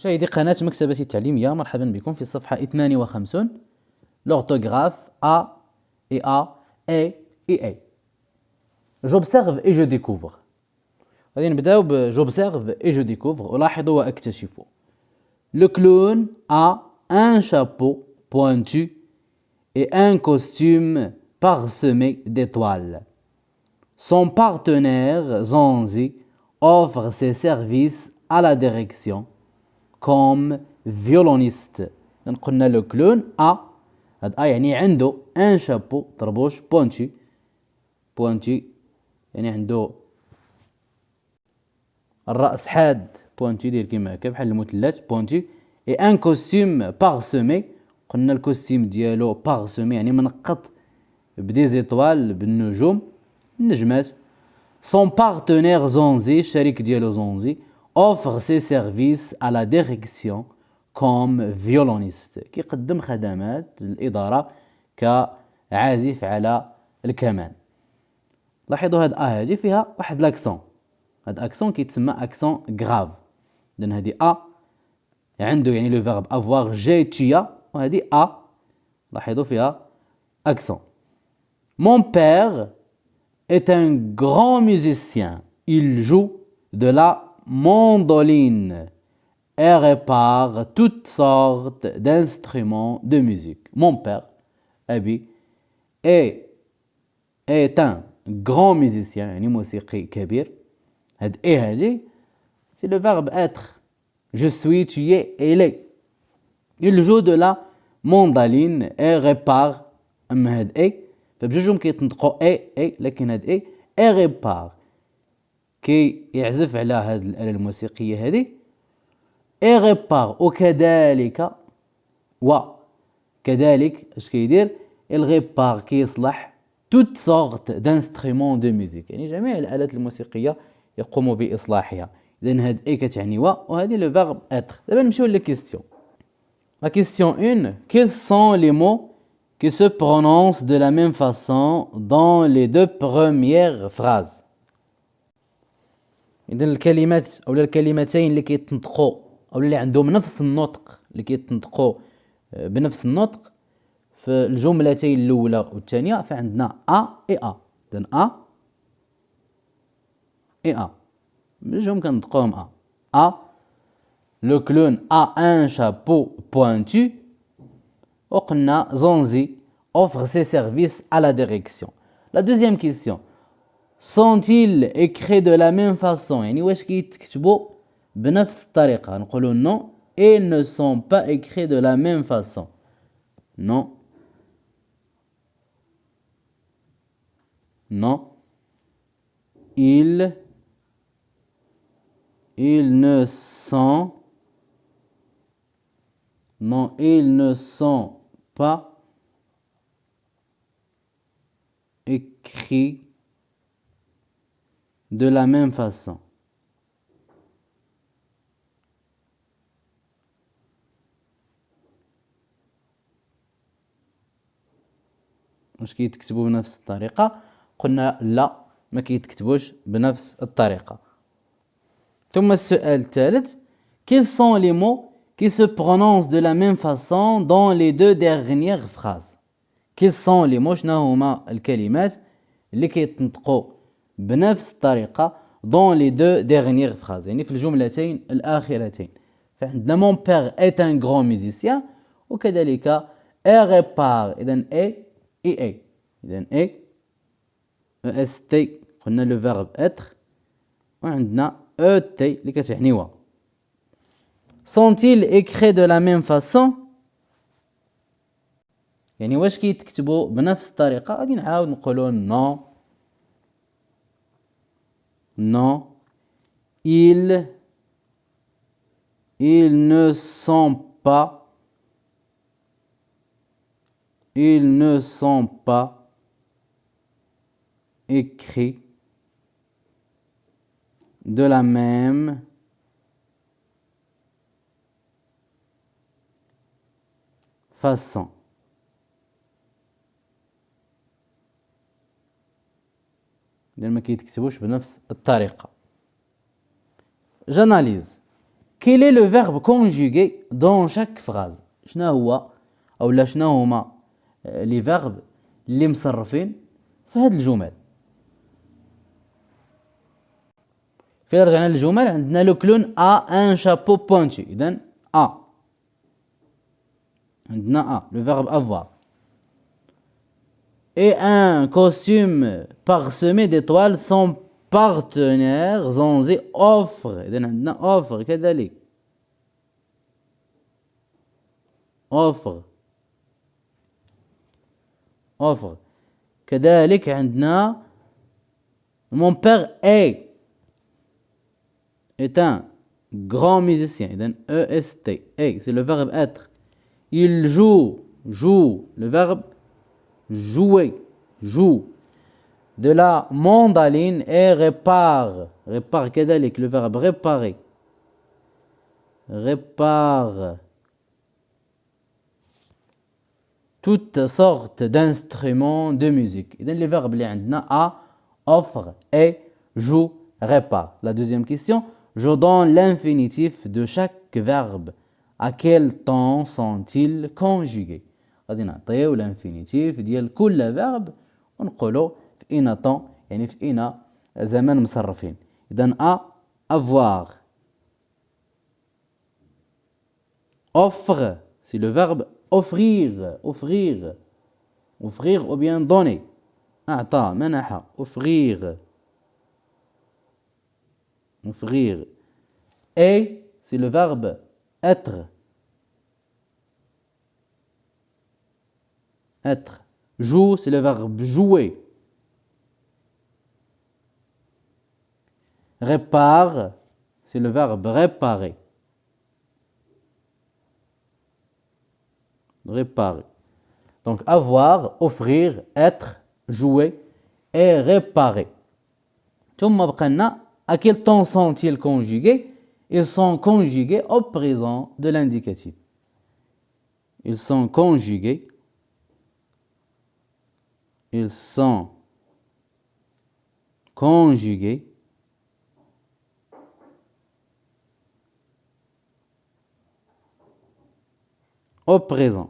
مشاهدي قناة مكتبة التعليمية، مرحبا بكم في الصفحة 52 l'orthographe A et A et A. J'observe et je découvre. غادي نبداو ب j'observe et je découvre. ألاحظ وأكتشف. Le clown a un chapeau pointu et un costume parsemé d'étoiles. Son partenaire Zanzi offre ses services à la direction comme violoniste. قلنا لو كلون هاد يعني عنده ان شابو طربوش بوانتي يعني عنده الراس حاد بوانتي داير كيما هكا بحال المثلث بوانتي اي ان كوستيم بارسمي. قلنا الكوستيم ديالو بارسمي يعني منقط بدي زيطوال بالنجوم النجمات. Son partenaire Zanzi, الشريك ديالو زونزي, offre ses services à la direction comme violoniste. كيقدم خدمات الإدارة كعازف على الكمان. لاحظوا هاد هادي فيها واحد لاكسون. هاد اكسون كيتسمى اكسون غراف. لأن هادي عنده يعني لو فيرب avoir جي تيا وهادي لاحظوا فيها اكسون. Mon père est un grand musicien. Il joue de la mandoline et répare toutes sortes d'instruments de musique. Mon père, أبي, est un grand musicien, يعني موسيقي كبير. هاد هادي c'est le verbe être. Je suis, tu es, il est. Il joue de la mandoline et répare. أما هاد فبجوجهم كيتنطقوا اي لكن هاد اي ريبار كي يعزف على هاد الآلة الموسيقية هادي اي ريبار. وكذلك اش كيدير الغيبار كيصلح توت سورت دانسترومون دو ميوزيك يعني جميع الآلات الموسيقية يقوم بإصلاحها. إذن هاد كتعني وهذه لو فيرب être. دابا نمشيو للكيستيون. La question 1. Quels sont les mots qui se prononcent de la même façon dans les deux premières phrases. إذن الكلمات أو الكلمتين اللي كيتنطقوا أو اللي عندهم نفس النطق اللي كيتنطقوا بنفس النطق في الجملتين الأولى والثانية فعندنا إذن إذن بجوجهم كنطقوهم Le clown a un chapeau pointu. وقلنا Zanzi offre ses services à la direction. La deuxième question. Sont-ils écrits de la même façon؟ يعني واش كيتكتبوا بنفس الطريقة؟ نقولوا non, ils ne sont pas écrits de la même façon. Non. Ils ne sont pas écrits de la même façon. واش كيتكتبوا بنفس الطريقة؟ قلنا لا ما كيتكتبوش بنفس الطريقة. ثم السؤال الثالث. Quels sont les mots qui se prononcent de la même façon dans les deux dernières phrases. Quels sont les mots شنو هما الكلمات اللي كيتنطقوا بنفس الطريقة dans les deux dernières phrases يعني في الجملتين الأخيرتين. فعندنا mon père est un grand musicien وكذلك répare إذن إذن est قلنا le verbe être وعندنا et اللي كتعني و. Sont-ils écrits de la même façon؟ يعني واش كيتكتبوا بنفس الطريقة؟ غادي نعاود نقولوا non. Ils ne sont pas écrits de la même façon. لأن ما كيتكتبوش بنفس الطريقة. J'analyse. Quel est le verbe conjugué dans chaque phrase؟ شنو هو أو شنو هما les verbes اللي مصرفين في هاد الجمل؟ في رجعنا للجمل عندنا لو كلون a un chapeau pointu. إذن a عندنا a le verbe avoir. Et un costume parsemé d'étoiles son partenaire Zanzi offre. إذن عندنا offre كذلك offre كذلك عندنا mon père est un grand musicien. إذن est c'est le verbe être. Il joue le verbe jouer de la mandoline et répare كذلك le verbe réparer toutes sortes d'instruments de musique. إذن les verbes اللي عندنا a offre et joue répare. La deuxième question, je donne l'infinitif de chaque verbe. À quel temps sont-ils conjugués؟ غادي نعطيو الانفينيتيف ديال كل فيرب ونقولو في اين طون يعني في اين زمان مصرفين. اذا avoir offre c'est le verbe offrir ou bien donner. أعطى منح offrir et c'est le verbe être. Joue, c'est le verbe jouer. Répare, c'est le verbe réparer. Donc avoir, offrir, être, jouer et réparer. ثم بقى à quel temps sont-ils conjugués? Ils sont conjugués au présent de l'indicatif. Ils sont conjugués au présent.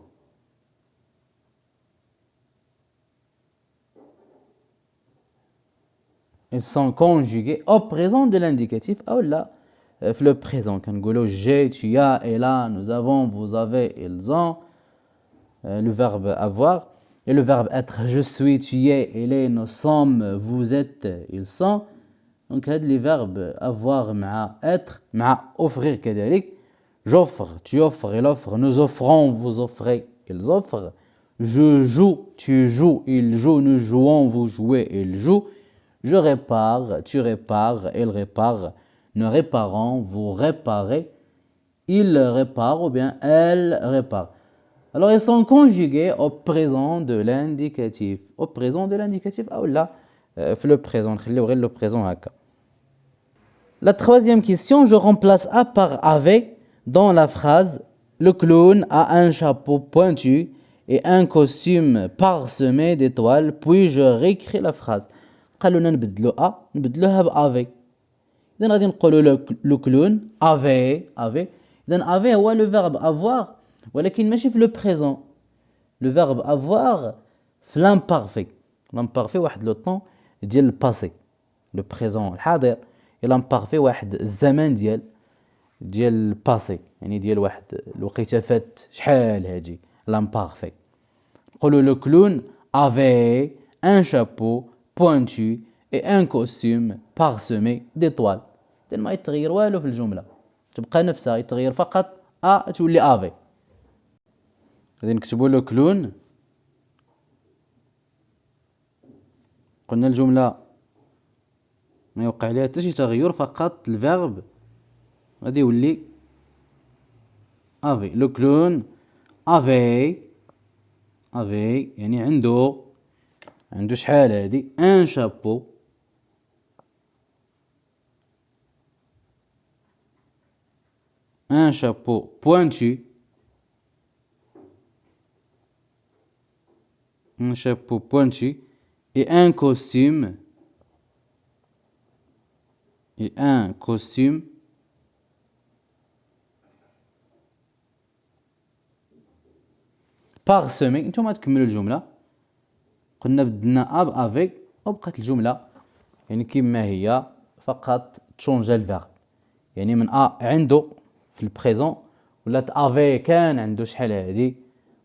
Ils sont conjugués au présent de l'indicatif. Ah là, le présent. Quand on dit j'ai, tu as, elle a, nous avons, vous avez, ils ont. Le verbe avoir. Et le verbe être, je suis, tu es, elle est, nous sommes, vous êtes, ils sont. Donc, les verbes avoir, مع être, مع offrir كذلك. J'offre, tu offres, il offre, nous offrons, vous offrez, ils offrent. Je joue, tu joues, il joue, nous jouons, vous jouez, ils jouent. Je répare, tu répares, il répare. Nous réparons, vous réparez. Il répare ou bien elle répare. Alors, ils sont conjugués au présent de l'indicatif. Au présent de l'indicatif, ah là, le présent, le présent. La troisième question, je remplace a par avec dans la phrase. Le clown a un chapeau pointu et un costume parsemé d'étoiles. Puis je réécris la phrase. قالوا لنا نبدلو نبدلوها بافي. اذا غادي نقولوا لو كلون افي اذا افي هو لو فيرب افوار ولكن ماشي في لو بريزون. لو فيرب افوار في لامبارفي واحد لو طون ديال الباسي لو بريزون الحاضر لامبارفي واحد الزمان ديال الباسي يعني ديال واحد الوقيته فات شحال هادي لامبارفي. نقولوا لو كلون افي ان شابو pointu et un costume parsemé d'étoiles. إذن ما يتغير والو في الجملة تبقى نفسها يتغير فقط تولي افي. غادي نكتبوا له كلون قلنا الجملة ما يوقع عليها حتى شي تغير فقط الفيرب غادي يولي افي. لو كلون افي يعني عنده شحال هادي ان شابو pointu et un costume parsemé. نتوما تكملوا الجملة. قلنا بدلنا اب افيك وبقات الجملة يعني كما هي، فقط تشونجا الفيرب. يعني من عنده في البريزون ولات افي كان عنده شحال هادي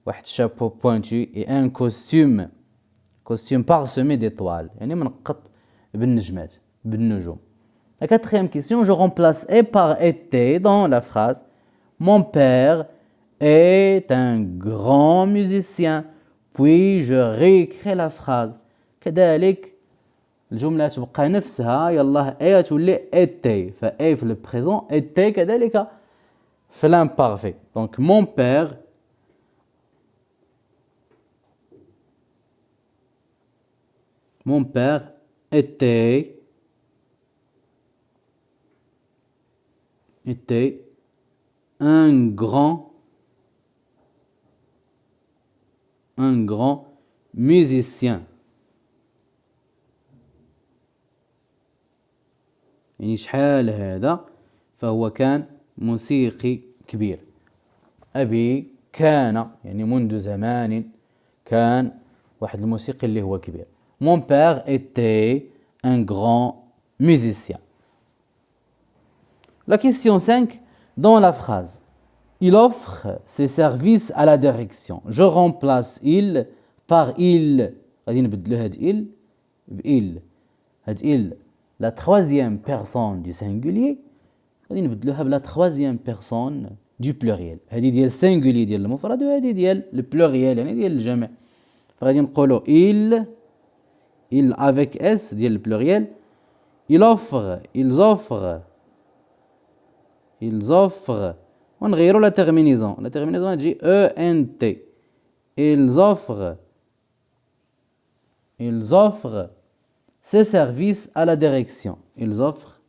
واحد الشابو بوينتو اي ان كوستيم بارسمي ديطوال، يعني منقط بالنجمات بالنجوم. La quatrième question, je remplace et par été dans la phrase. Mon père est un grand musicien. Puis je réécris la phrase. كذلك الجملة تبقى نفسها، يلا اي تولي été، فاي في البريزون، été كذلك في l'imparfait. Donc mon père était un grand musicien. يعني شحال هذا، فهو كان موسيقي كبير. أبي كان يعني منذ زمان كان واحد الموسيقي اللي هو كبير. Mon père était un grand musicien. La question 5, dans la phrase, il offre ses services à la direction. Je remplace il par il. غادي نبدلو هاد il بإل. هاد il la troisième personne du singulier غادي نبدلوها بلا troisième personne du pluriel. هادي ديال singulier ديال المفرد وهادي ديال البلوريال يعني ديال الجمع. فغادي نقولوا il avec s ديال البلوريال. il offre ils offrent ونغيروا la terminaison تجي ent. ils offrent ses services à la direction. Ils offrent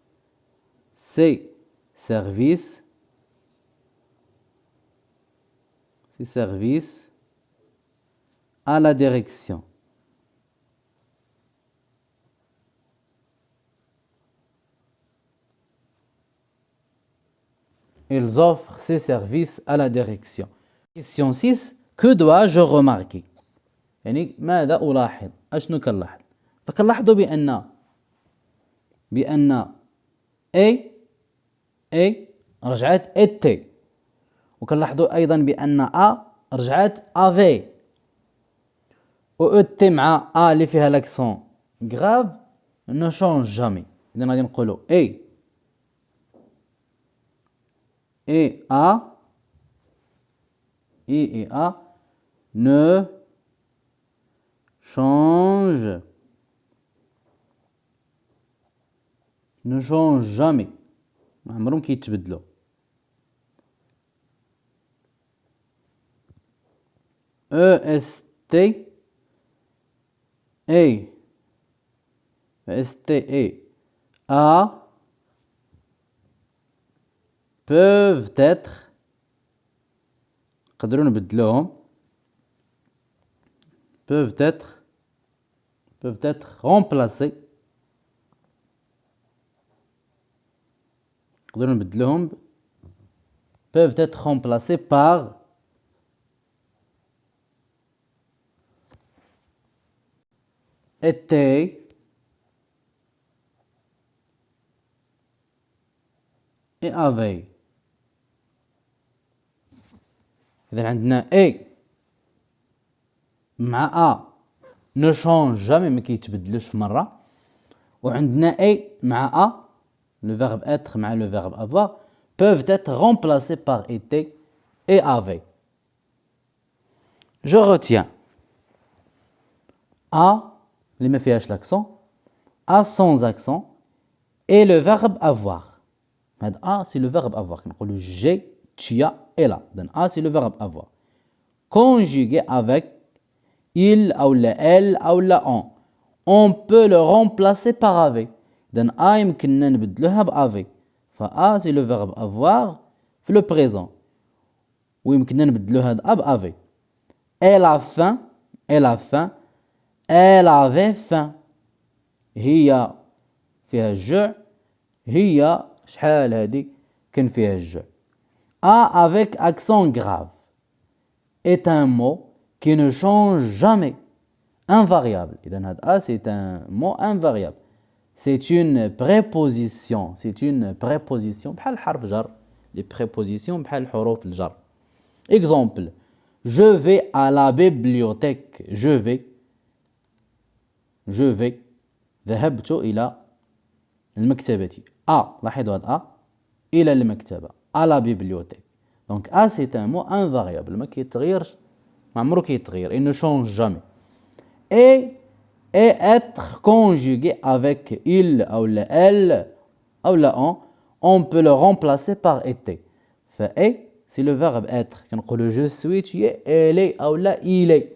ses services à la direction. Ils offrent ses services à la direction. Question 6. Que dois-je remarquer؟ يعني ماذا ألاحظ؟ أشنو كنلاحظ؟ فكنلاحظوا بأن اي رجعت اتي، وكنلاحظوا أيضا بأن رجعت افي، و اتي مع اللي فيها لاكسون غراف ne change jamais. إذا غادي نقولوا اي a ne change jamais. ما عمرهم كيتبدلوا. EST A peuvent être نقدروا نبدلوهم peuvent être remplacés. نقدروا نبدلوهم peuvent être remplacés par était et avait. إذا عندنا اي مع ne change jamais ما كيتبدلوش في مرة، وعندنا اي مع le verbe être مع le verbe avoir peuvent être remplacés par était et avait. Je retiens اللي ما فيهاش l'accent, sans accent, et le verbe avoir. هذا c'est le verbe avoir. كنقولوا j'ai, tu as et là. Donc c'est le verbe avoir. Conjugué avec il ou la elle ou la on peut le remplacer par avait. Donc يمكننا نبدلوها بavait. c'est le verbe avoir في le présent. ويمكننا نبدلوها بavait. Elle a faim, elle avait faim. هي فيها الجوع، هي شحال هادي كان فيها الجوع. avec accent grave est un mot qui ne change jamais. Invariable. إذن هذا A c'est un mot invariable. C'est une préposition. C'est une préposition بحال حرف جر. Les prépositions بحال حروف الجر. Exemple. Je vais à la bibliothèque. Je vais. ذهبت إلى المكتبة. لاحظوا هذا إلى المكتبة. À la bibliothèque. Donc A c'est un mot invariable. ما كيتغيرش. ما عمرو كيتغير. Il ne change jamais. Et être conjugué avec il ou elle ou on peut le remplacer par été. Et c'est le verbe être. كنقولوا je suis, tu es, elle est ou il est.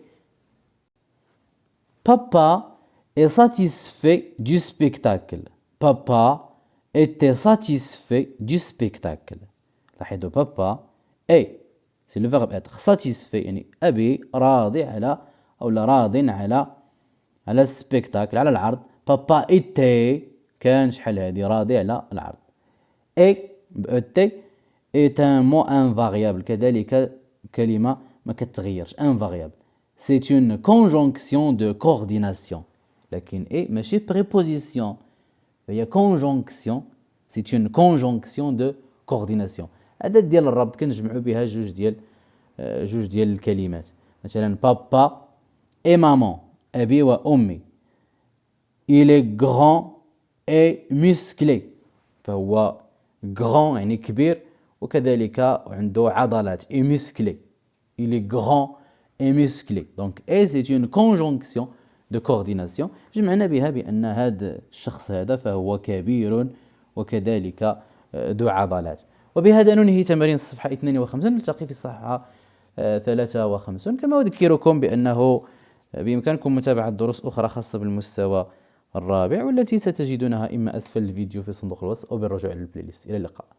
Papa est satisfait du spectacle. Papa était satisfait du spectacle. لاحظوا papa est c'est le verbe être. Satisfait يعني أبي راضي على أو راض على السبيكتاكل على العرض. بابا إيتي كان شحال هادي راضي على العرض. إي بأوتي est un mot invariable كذلك كلمة ما كتغيرش invariable. C'est une conjonction de coordination. لكن إي ماشي préposition هي conjonction. C'est une conjonction de coordination. هذا ديال الربط كنجمعوا بها جوج ديال الكلمات. مثلا بابا et maman أبي وأمي. Il est grand et musclé. فهو grand يعني كبير وكذلك عنده عضلات et musclé. Il est grand et musclé. Donc et c'est une conjonction de coordination. جمعنا بها بأن هذا الشخص هذا فهو كبير وكذلك ذو عضلات. وبهذا ننهي تمارين الصفحة 52. نلتقي في الصفحة 53. كما أذكركم بأنه بإمكانكم متابعة دروس أخرى خاصة بالمستوى الرابع والتي ستجدونها إما أسفل الفيديو في صندوق الوصف أو بالرجوع للبلاي ليست. إلى اللقاء.